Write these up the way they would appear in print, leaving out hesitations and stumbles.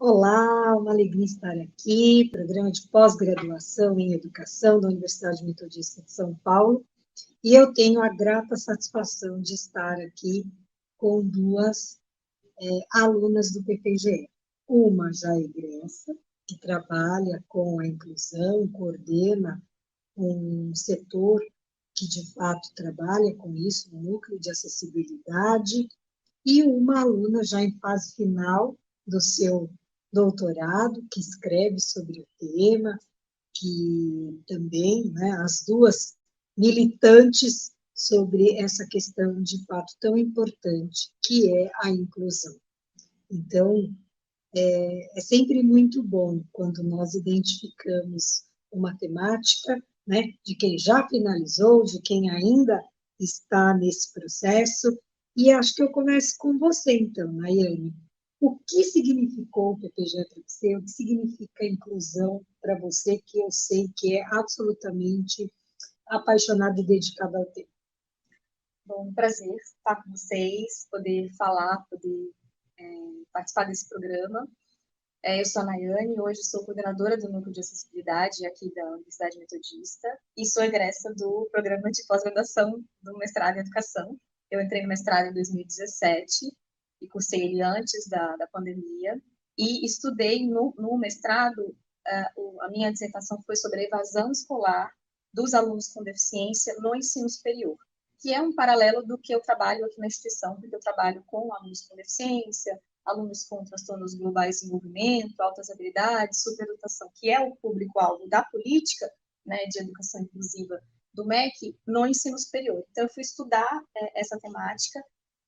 Olá, uma alegria estar aqui, programa de pós-graduação em educação da Universidade Metodista de São Paulo, e eu tenho a grata satisfação de estar aqui com duas alunas do PPGE. Uma já egressa, que trabalha com a inclusão, coordena um setor que de fato trabalha com isso, um núcleo de acessibilidade, e uma aluna já em fase final do seu doutorado, que escreve sobre o tema, que também, né, as duas militantes sobre essa questão de fato tão importante, que é a inclusão. Então, é sempre muito bom quando nós identificamos uma temática, né, de quem já finalizou, de quem ainda está nesse processo, e acho que eu começo com você, então, Nayane. O que significou o PPG para você? O que significa inclusão para você, que eu sei que é absolutamente apaixonada e dedicada ao tema? Bom, prazer estar com vocês, poder falar, poder participar desse programa. Eu sou a Nayane, hoje sou coordenadora do Núcleo de Acessibilidade aqui da Universidade Metodista e sou egressa do programa de pós-graduação do mestrado em Educação. Eu entrei no mestrado em 2017 e cursei ele antes da pandemia e estudei no mestrado, a minha dissertação foi sobre a evasão escolar dos alunos com deficiência no ensino superior, que é um paralelo do que eu trabalho aqui na instituição, porque eu trabalho com alunos com deficiência, alunos com transtornos globais de desenvolvimento, altas habilidades, superdotação, que é o público-alvo da política, né, de educação inclusiva do MEC, no ensino superior. Então, eu fui estudar essa temática,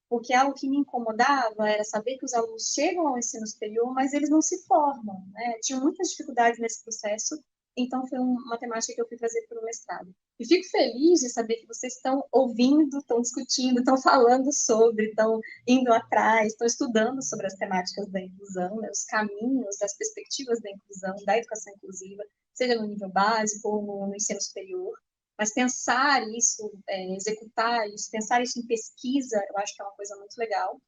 porque algo que me incomodava era saber que os alunos chegam ao ensino superior, mas eles não se formam, né? Tinham muitas dificuldades nesse processo, então foi uma temática que eu fui trazer para o mestrado. E fico feliz de saber que vocês estão ouvindo, estão discutindo, estão falando sobre, estão indo atrás, estão estudando sobre as temáticas da inclusão, né, os caminhos, as perspectivas da inclusão, da educação inclusiva, seja no nível básico ou no ensino superior. Mas pensar isso, executar isso, pensar isso em pesquisa, eu acho que é uma coisa muito legal.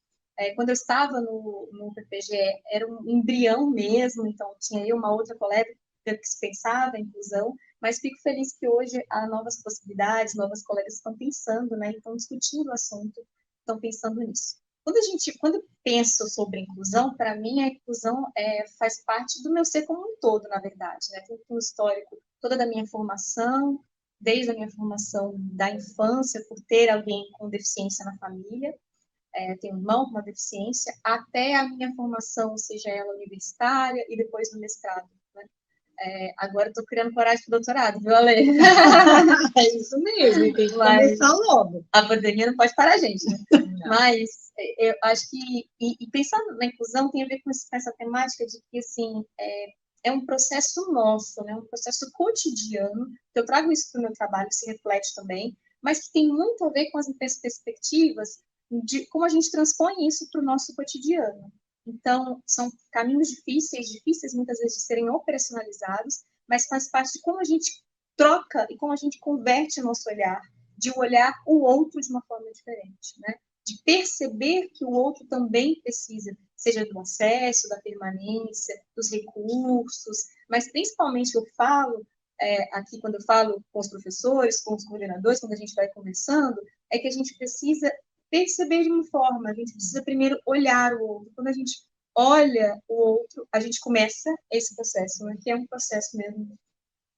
Quando eu estava no PPGE, era um embrião mesmo, então tinha eu uma outra colega que pensava em inclusão, mas fico feliz que hoje há novas possibilidades, novas colegas estão pensando, né, estão discutindo o assunto, estão pensando nisso. Quando eu penso sobre inclusão, para mim a inclusão faz parte do meu ser como um todo, na verdade, né, tem um histórico toda da minha formação, desde a minha formação da infância, por ter alguém com deficiência na família, tenho um irmão com uma deficiência, até a minha formação, seja ela universitária e depois no mestrado. Agora estou criando coragem para o doutorado, viu, Ale? É isso mesmo, tem que começar logo. A pandemia não pode parar a gente, né? Mas eu acho que, e pensando na inclusão, tem a ver com essa temática de que, assim, é um processo nosso, né? Um processo cotidiano, que eu trago isso para o meu trabalho, que se reflete também, mas que tem muito a ver com as perspectivas de como a gente transpõe isso para o nosso cotidiano. Então, são caminhos difíceis muitas vezes de serem operacionalizados, mas faz parte de como a gente troca e como a gente converte o nosso olhar, de olhar o outro de uma forma diferente, né? De perceber que o outro também precisa, seja do acesso, da permanência, dos recursos, mas principalmente eu falo, aqui quando eu falo com os professores, com os coordenadores, quando a gente vai conversando, é que a gente precisa perceber de uma forma, a gente precisa primeiro olhar o outro. Quando a gente olha o outro, a gente começa esse processo, né, que é um processo mesmo,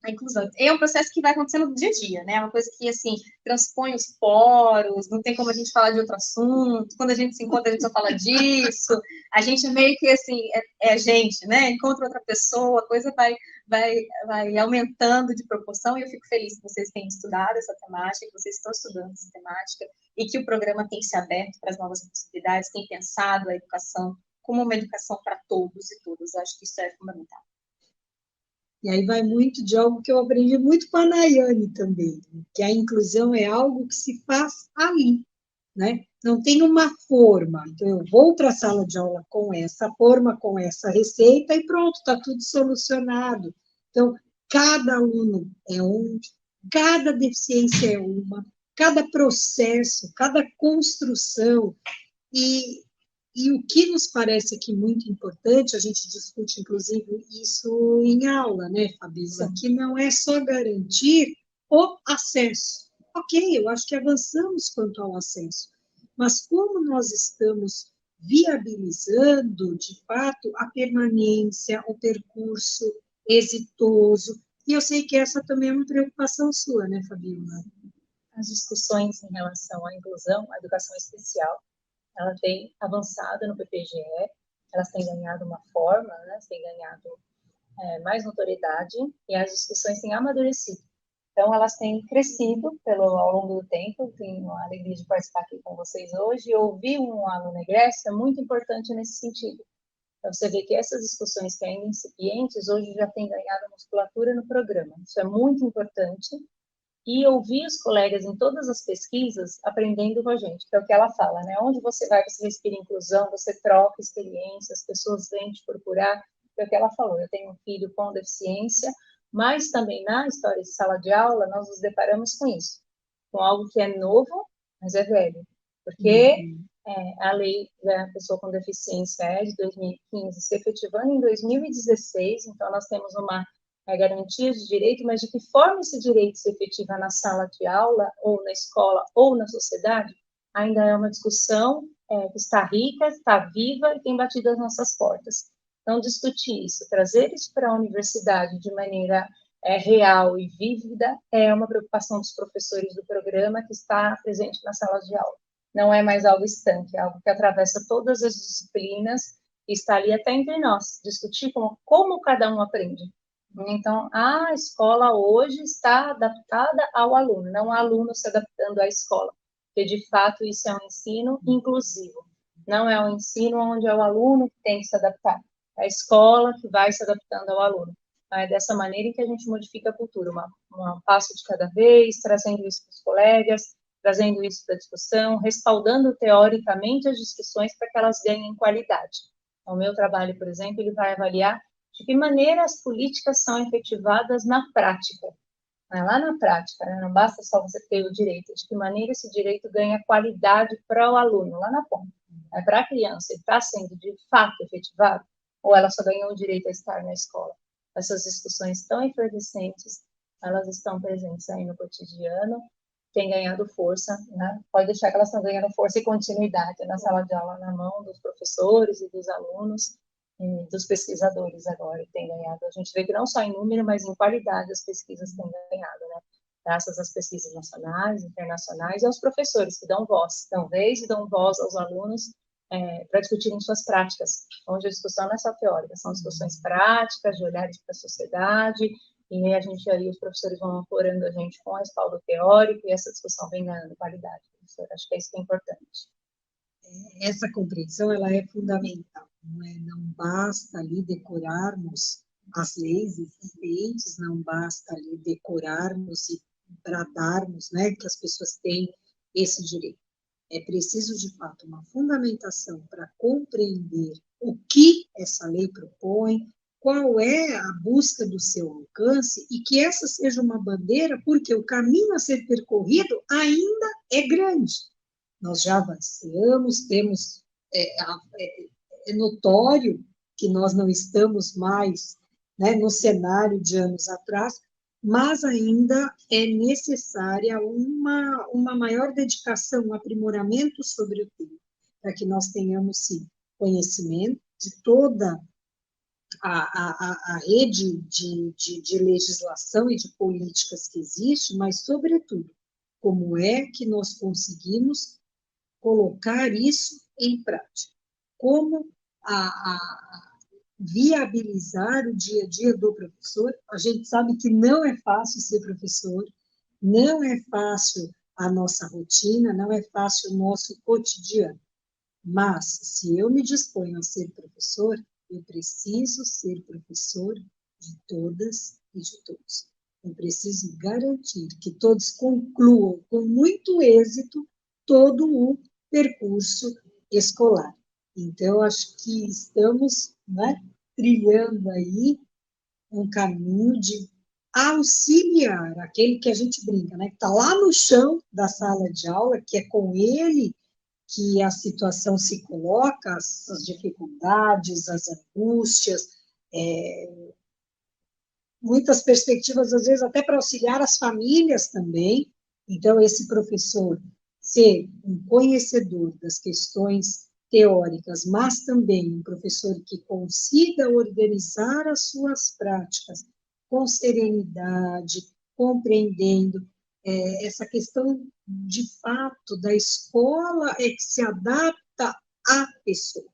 a inclusão. É um processo que vai acontecendo no dia a dia, né? É uma coisa que, assim, transpõe os poros, não tem como a gente falar de outro assunto. Quando a gente se encontra, a gente só fala disso. A gente meio que, assim, é a gente, né? Encontra outra pessoa, a coisa vai aumentando de proporção, e eu fico feliz que vocês tenham estudado essa temática, que vocês estão estudando essa temática, e que o programa tem se aberto para as novas possibilidades, tem pensado a educação como uma educação para todos e todas. Eu acho que isso é fundamental. E aí vai muito de algo que eu aprendi muito com a Nayane também, que a inclusão é algo que se faz ali, né? Não tem uma forma. Então, eu vou para a sala de aula com essa forma, com essa receita, e pronto, está tudo solucionado. Então, cada aluno é um, cada deficiência é uma, cada processo, cada construção, e E o que nos parece aqui muito importante, a gente discute, inclusive, isso em aula, né, Fabíola, que não é só garantir o acesso. Ok, eu acho que avançamos quanto ao acesso, mas como nós estamos viabilizando, de fato, a permanência, o percurso exitoso, e eu sei que essa também é uma preocupação sua, né, Fabíola? As discussões em relação à inclusão, à educação especial, ela tem avançado no PPGE, elas têm ganhado uma forma, né, têm ganhado mais notoriedade, e as discussões têm amadurecido. Então, elas têm crescido ao longo do tempo. Tenho a alegria de participar aqui com vocês hoje, e ouvir um aluno egresso é muito importante nesse sentido. Então, você vê que essas discussões que ainda incipientes, hoje já têm ganhado musculatura no programa. Isso é muito importante. E ouvir os colegas em todas as pesquisas, aprendendo com a gente, que é o que ela fala, né? Onde você vai, você respira inclusão, você troca experiências, as pessoas vêm te procurar, que é o que ela falou. Eu tenho um filho com deficiência, mas também na história de sala de aula, nós nos deparamos com isso, com algo que é novo, mas é velho. Porque a lei da pessoa com deficiência é de 2015, se efetivando em 2016, então nós temos uma garantia de direito, mas de que forma esse direito se efetiva na sala de aula, ou na escola, ou na sociedade, ainda é uma discussão que está rica, está viva e tem batido as nossas portas. Então, discutir isso, trazer isso para a universidade de maneira real e vívida, é uma preocupação dos professores do programa que está presente na sala de aula. Não é mais algo estanque, é algo que atravessa todas as disciplinas e está ali até entre nós, discutir como cada um aprende. Então, a escola hoje está adaptada ao aluno, não o aluno se adaptando à escola, porque, de fato, isso é um ensino inclusivo. Não é um ensino onde é o aluno que tem que se adaptar, é a escola que vai se adaptando ao aluno. É dessa maneira que a gente modifica a cultura, um passo de cada vez, trazendo isso para os colegas, trazendo isso para a discussão, respaldando teoricamente as discussões para que elas ganhem qualidade. O meu trabalho, por exemplo, ele vai avaliar de que maneira as políticas são efetivadas na prática. Lá na prática, né? Não basta só você ter o direito, de que maneira esse direito ganha qualidade para o aluno, lá na ponta. Para a criança, ele está sendo de fato efetivado? Ou ela só ganhou o direito a estar na escola? Essas discussões tão efervescentes, elas estão presentes aí no cotidiano, têm ganhado força, né? Pode deixar que elas estão ganhando força e continuidade na sala de aula, na mão dos professores e dos alunos, e dos pesquisadores agora, que têm ganhado. A gente vê que não só em número, mas em qualidade as pesquisas têm ganhado, né? Graças às pesquisas nacionais, internacionais, e aos professores que dão vez e dão voz aos alunos para discutirem suas práticas, onde a discussão não é só teórica, são discussões práticas, de olhares para a sociedade, e a gente aí, os professores vão ancorando a gente com respaldo teórico, e essa discussão vem ganhando qualidade, professor. Acho que é isso que é importante. Essa compreensão, ela é fundamental, não basta ali decorarmos as leis existentes, não basta ali decorarmos e bradarmos, né, que as pessoas têm esse direito. É preciso, de fato, uma fundamentação para compreender o que essa lei propõe, qual é a busca do seu alcance, e que essa seja uma bandeira, porque o caminho a ser percorrido ainda é grande. Nós já avançamos, temos, é notório que nós não estamos mais, né, no cenário de anos atrás, mas ainda é necessária uma maior dedicação, um aprimoramento sobre o tema, para que nós tenhamos, sim, conhecimento de toda a rede de legislação e de políticas que existe, mas, sobretudo, como é que nós conseguimos colocar isso em prática, como viabilizar o dia a dia do professor. A gente sabe que não é fácil ser professor, não é fácil a nossa rotina, não é fácil o nosso cotidiano, mas se eu me disponho a ser professor, eu preciso ser professor de todas e de todos. Eu preciso garantir que todos concluam com muito êxito todo o percurso escolar. Então, acho que estamos, né, trilhando aí um caminho de auxiliar aquele que a gente brinca, né, que está lá no chão da sala de aula, que é com ele que a situação se coloca, as dificuldades, as angústias, muitas perspectivas, às vezes, até para auxiliar as famílias também. Então, esse professor ser um conhecedor das questões teóricas, mas também um professor que consiga organizar as suas práticas com serenidade, compreendendo essa questão, de fato, da escola é que se adapta à pessoa.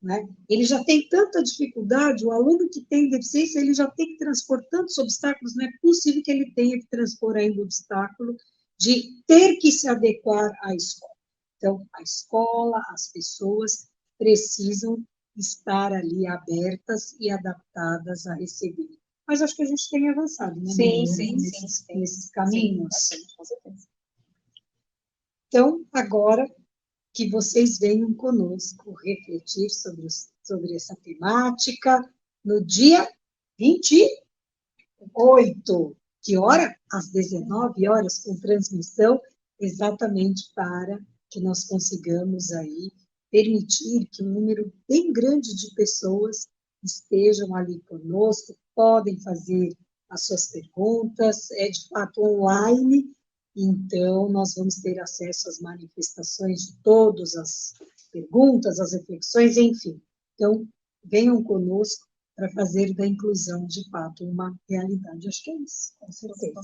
Né? Ele já tem tanta dificuldade, o aluno que tem deficiência, ele já tem que transpor tantos obstáculos, não é possível que ele tenha que transpor ainda o obstáculo de ter que se adequar à escola. Então, a escola, as pessoas precisam estar ali abertas e adaptadas a receber. Mas acho que a gente tem avançado, né? Sim, Nesses caminhos. Sim, com certeza. Então, agora que vocês venham conosco refletir sobre essa temática no dia 28. Que hora? Às 19 horas, com transmissão, exatamente para que nós consigamos aí permitir que um número bem grande de pessoas estejam ali conosco, podem fazer as suas perguntas, é de fato online, então nós vamos ter acesso às manifestações de todas as perguntas, as reflexões, enfim. Então, venham conosco para fazer da inclusão, de fato, uma realidade. Acho que é isso, com certeza.